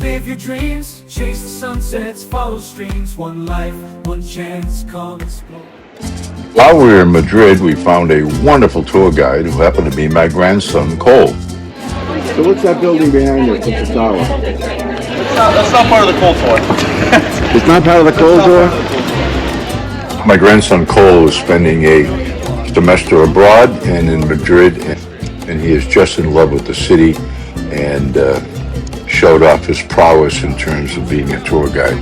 Live your dreams, chase the sunsets, follow streams. One life, one chance, come explore. While we were in Madrid, we found a wonderful tour guide who happened to be my grandson, Cole. So what's that building behind you? What's the tower? That's not part of the Cole tour. It's not part of the Cole tour? My grandson, Cole, is spending a semester abroad and in Madrid, and he is just in love with the city and showed off his prowess in terms of being a tour guide.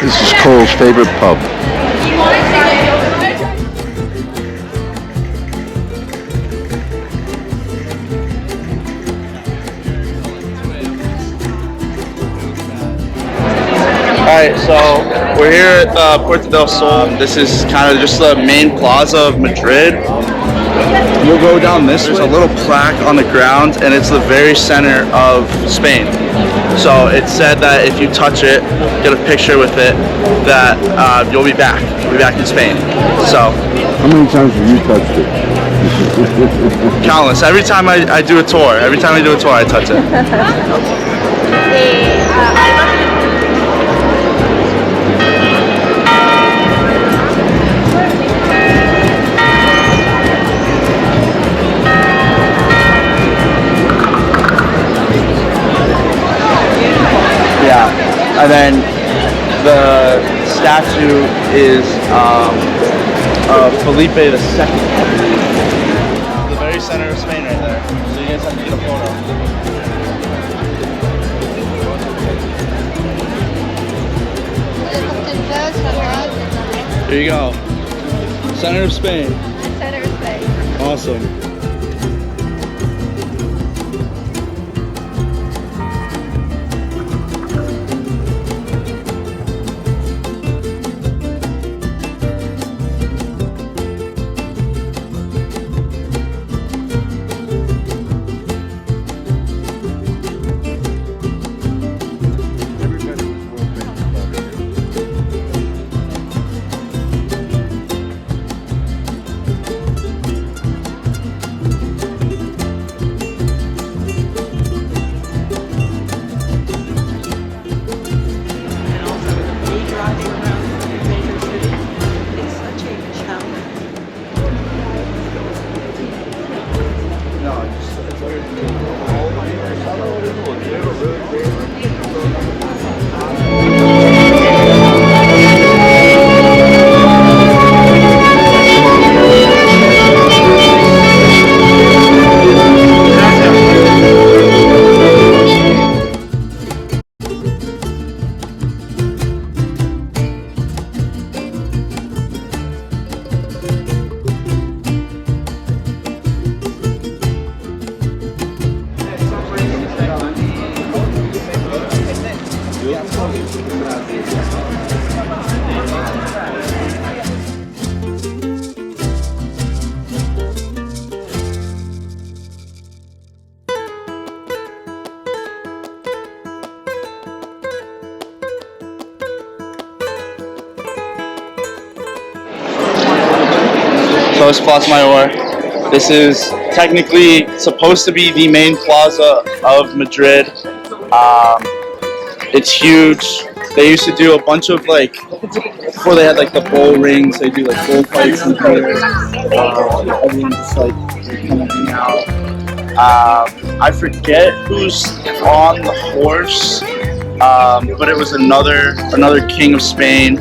This is Cole's favorite pub. Alright, so we're here at Puerta del Sol. This is kind of just the main plaza of Madrid. We'll go down this. There's a little plaque on the ground, and it's the very center of Spain. So it said that if you touch it, get a picture with it, that you'll be back. You'll be back in Spain. So. How many times have you touched it? Countless. Every time I do a tour, I touch it. Yeah, and then the statue is Felipe II. The very center of Spain right there. So you guys have to get a photo. Here you go. Center of Spain. Center of Spain. Awesome. So it's Plaza Mayor. This is technically supposed to be the main plaza of Madrid. It's huge. They used to do a bunch of before they had the bull rings, they do bullfights in here. Everyone just kind of hang out. I forget who's on the horse, but it was another king of Spain.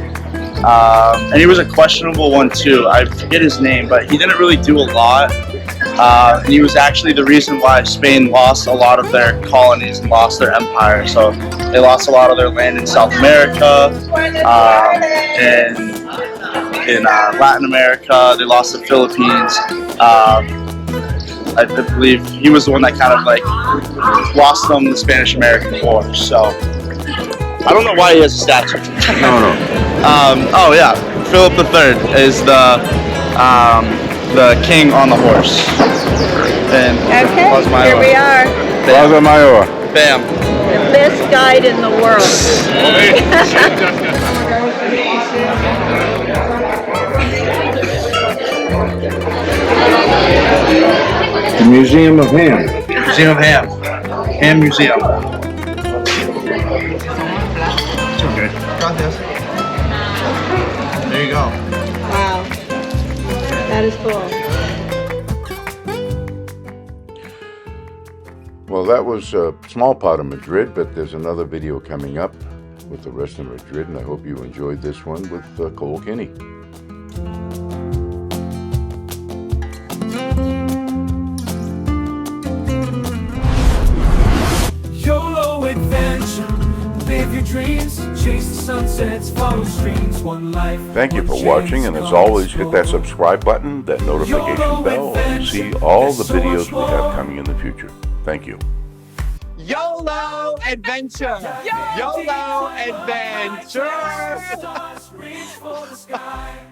And he was a questionable one too. I forget his name, but he didn't really do a lot. And he was actually the reason why Spain lost a lot of their colonies and lost their empire. So they lost a lot of their land in South America, and in Latin America. They lost the Philippines. I believe he was the one that kind of lost them the Spanish-American War. So I don't know why he has a statue. No. Oh yeah, Philip III is the king on the horse. And Okay, here we are. Plaza Mayor. Bam. The best guide in the world. The Museum of Ham. Museum of Ham. and museum. There you go. Wow. That is cool. Well, that was a small part of Madrid, but there's another video coming up with the rest of Madrid, and I hope you enjoyed this one with Cole Kinney. YOLO adventure, live your dreams, chase the sunsets, follow streams, one life. Thank you one for chance, watching, and as come always, hit that explore. subscribe button, that notification bell, and see all the videos we have coming in the future. Thank you. YOLO adventure! YOLO adventure! Stars reach for the sky.